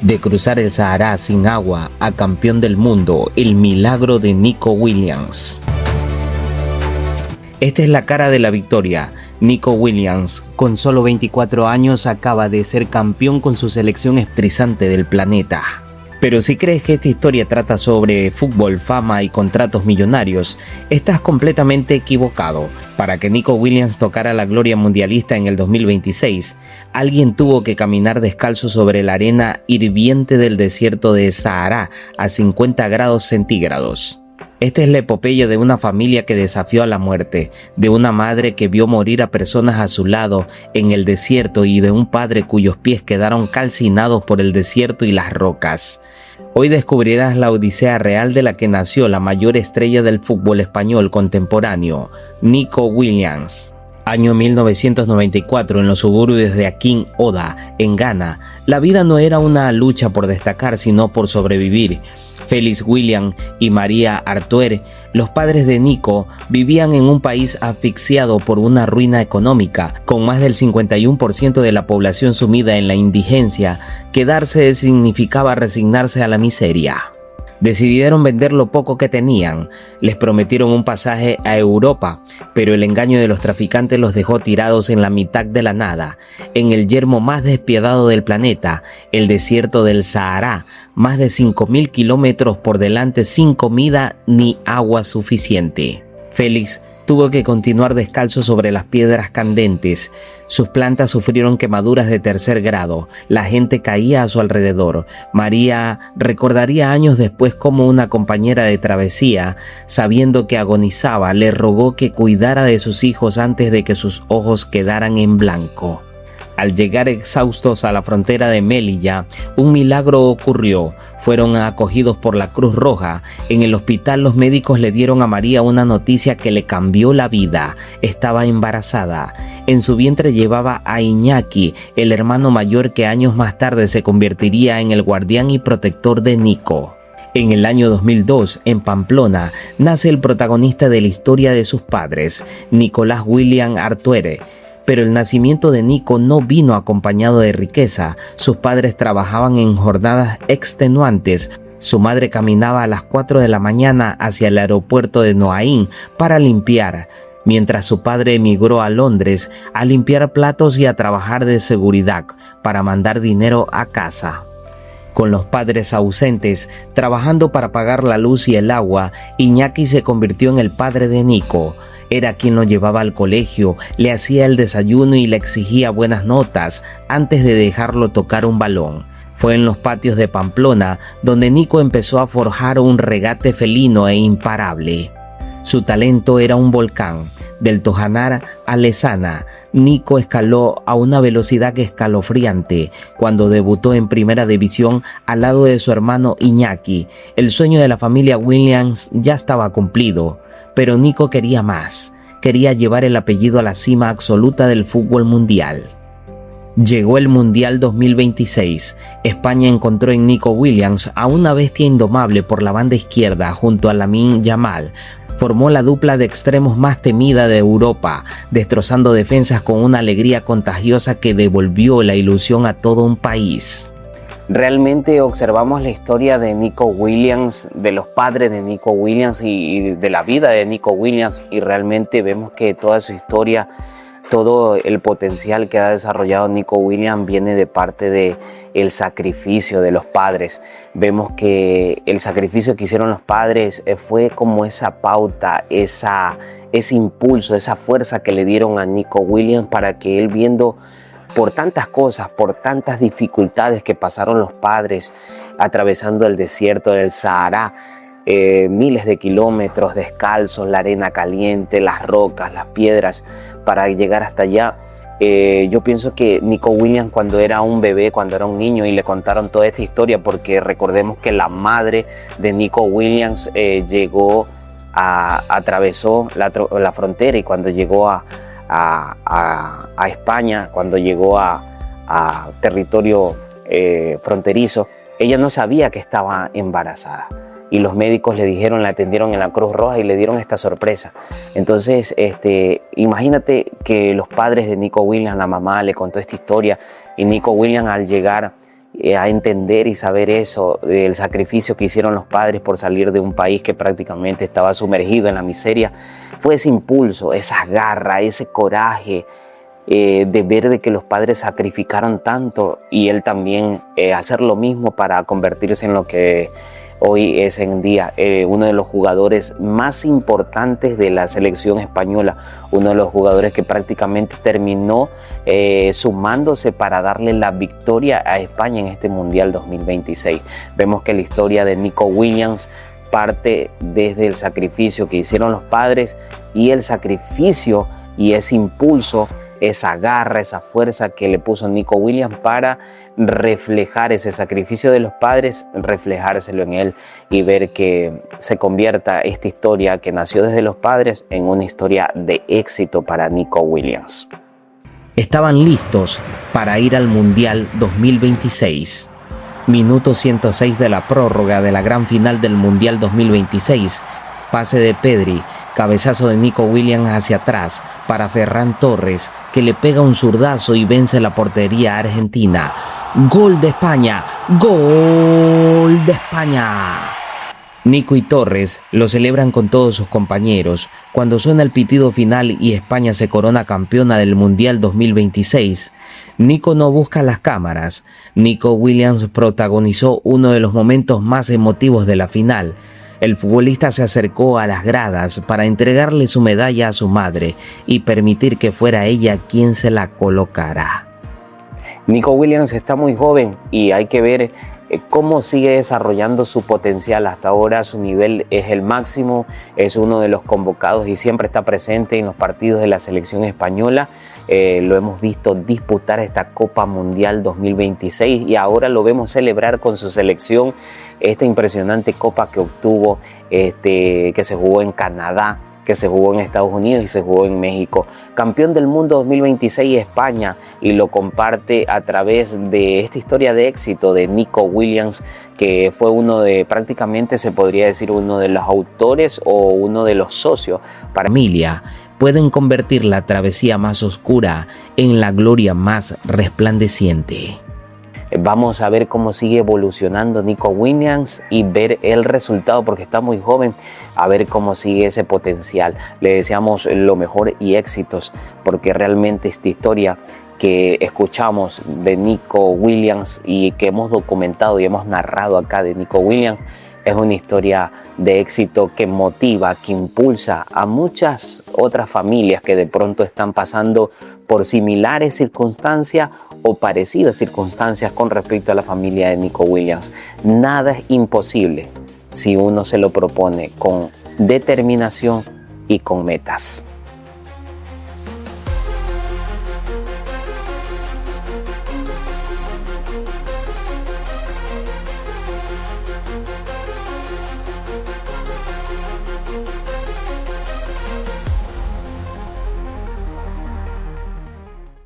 De cruzar el Sahara sin agua a campeón del mundo, el milagro de Nico Williams. Esta es la cara de la victoria. Nico Williams, con solo 24 años, acaba de ser campeón con su selección estrizante del planeta. Pero si crees que esta historia trata sobre fútbol, fama y contratos millonarios, estás completamente equivocado. Para que Nico Williams tocara la gloria mundialista en el 2026, alguien tuvo que caminar descalzo sobre la arena hirviente del desierto de Sahara a 50 grados centígrados. Esta es la epopeya de una familia que desafió a la muerte, de una madre que vio morir a personas a su lado en el desierto y de un padre cuyos pies quedaron calcinados por el desierto y las rocas. Hoy descubrirás la odisea real de la que nació la mayor estrella del fútbol español contemporáneo, Nico Williams. Año 1994, en los suburbios de Akin Oda, en Ghana, la vida no era una lucha por destacar, sino por sobrevivir. Félix William y María Artuer, los padres de Nico, vivían en un país asfixiado por una ruina económica, con más del 51% de la población sumida en la indigencia. Quedarse significaba resignarse a la miseria. Decidieron vender lo poco que tenían. Les prometieron un pasaje a Europa, pero el engaño de los traficantes los dejó tirados en la mitad de la nada, en el yermo más despiadado del planeta, el desierto del Sahara, más de 5.000 kilómetros por delante sin comida ni agua suficiente. Félix tuvo que continuar descalzo sobre las piedras candentes. Sus plantas sufrieron quemaduras de tercer grado. La gente caía a su alrededor. María recordaría años después cómo una compañera de travesía, sabiendo que agonizaba, le rogó que cuidara de sus hijos antes de que sus ojos quedaran en blanco. Al llegar exhaustos a la frontera de Melilla, un milagro ocurrió. Fueron acogidos por la Cruz Roja. En el hospital los médicos le dieron a María una noticia que le cambió la vida. Estaba embarazada. En su vientre llevaba a Iñaki, el hermano mayor que años más tarde se convertiría en el guardián y protector de Nico. En el año 2002, en Pamplona, nace el protagonista de la historia de sus padres, Nicolás William Artuere. Pero el nacimiento de Nico no vino acompañado de riqueza. Sus padres trabajaban en jornadas extenuantes. Su madre caminaba a las 4 de la mañana hacia el aeropuerto de Noaín para limpiar, mientras su padre emigró a Londres a limpiar platos y a trabajar de seguridad para mandar dinero a casa. Con los padres ausentes, trabajando para pagar la luz y el agua, Iñaki se convirtió en el padre de Nico. Era quien lo llevaba al colegio, le hacía el desayuno y le exigía buenas notas antes de dejarlo tocar un balón. Fue en los patios de Pamplona donde Nico empezó a forjar un regate felino e imparable. Su talento era un volcán. Del Tojanar a Lezana, Nico escaló a una velocidad escalofriante cuando debutó en Primera División al lado de su hermano Iñaki. El sueño de la familia Williams ya estaba cumplido. Pero Nico quería más, quería llevar el apellido a la cima absoluta del fútbol mundial. Llegó el Mundial 2026. España encontró en Nico Williams a una bestia indomable por la banda izquierda junto a Lamine Yamal. Formó la dupla de extremos más temida de Europa, destrozando defensas con una alegría contagiosa que devolvió la ilusión a todo un país. Realmente observamos la historia de Nico Williams, de los padres de Nico Williams y de la vida de Nico Williams, y realmente vemos que toda su historia, todo el potencial que ha desarrollado Nico Williams viene de parte del sacrificio de los padres. Vemos que el sacrificio que hicieron los padres fue como esa pauta, ese impulso, esa fuerza que le dieron a Nico Williams para que él, viendo por tantas cosas, por tantas dificultades que pasaron los padres atravesando el desierto del Sahara, miles de kilómetros descalzos, la arena caliente, las rocas, las piedras, para llegar hasta allá. Yo pienso que Nico Williams, cuando era un bebé, cuando era un niño y le contaron toda esta historia, porque recordemos que la madre de Nico Williams atravesó la frontera, y cuando llegó a España, cuando llegó a territorio fronterizo, ella no sabía que estaba embarazada, y los médicos le dijeron, la atendieron en la Cruz Roja y le dieron esta sorpresa. Entonces, imagínate que los padres de Nico Williams, la mamá le contó esta historia, y Nico Williams, al llegar a entender y saber eso, el sacrificio que hicieron los padres por salir de un país que prácticamente estaba sumergido en la miseria, fue ese impulso, esa garra, ese coraje de ver de que los padres sacrificaron tanto y él también hacer lo mismo para convertirse en lo que hoy es en día uno de los jugadores más importantes de la selección española, uno de los jugadores que prácticamente terminó sumándose para darle la victoria a España en este Mundial 2026. Vemos que la historia de Nico Williams parte desde el sacrificio que hicieron los padres y el sacrificio y ese impulso, esa garra, esa fuerza que le puso Nico Williams para reflejar ese sacrificio de los padres, reflejárselo en él y ver que se convierta esta historia que nació desde los padres en una historia de éxito para Nico Williams. Estaban listos para ir al Mundial 2026. Minuto 106 de la prórroga de la gran final del Mundial 2026. Pase de Pedri. Cabezazo de Nico Williams hacia atrás para Ferran Torres, que le pega un zurdazo y vence la portería argentina. ¡Gol de España! ¡Gol de España! Nico y Torres lo celebran con todos sus compañeros. Cuando suena el pitido final y España se corona campeona del Mundial 2026, Nico no busca las cámaras. Nico Williams protagonizó uno de los momentos más emotivos de la final. El futbolista se acercó a las gradas para entregarle su medalla a su madre y permitir que fuera ella quien se la colocara. Nico Williams está muy joven y hay que ver cómo sigue desarrollando su potencial. Hasta ahora su nivel es el máximo, es uno de los convocados y siempre está presente en los partidos de la selección española. Lo hemos visto disputar esta Copa Mundial 2026 y ahora lo vemos celebrar con su selección esta impresionante Copa que obtuvo, que se jugó en Canadá, que se jugó en Estados Unidos y se jugó en México. Campeón del mundo 2026 España, y lo comparte a través de esta historia de éxito de Nico Williams, que fue uno de, prácticamente se podría decir, uno de los autores o uno de los socios para familia. Pueden convertir la travesía más oscura en la gloria más resplandeciente. Vamos a ver cómo sigue evolucionando Nico Williams y ver el resultado, porque está muy joven, a ver cómo sigue ese potencial. Le deseamos lo mejor y éxitos, porque realmente esta historia que escuchamos de Nico Williams y que hemos documentado y hemos narrado acá de Nico Williams es una historia de éxito que motiva, que impulsa a muchas otras familias que de pronto están pasando por similares circunstancias o parecidas circunstancias con respecto a la familia de Nico Williams. Nada es imposible si uno se lo propone con determinación y con metas.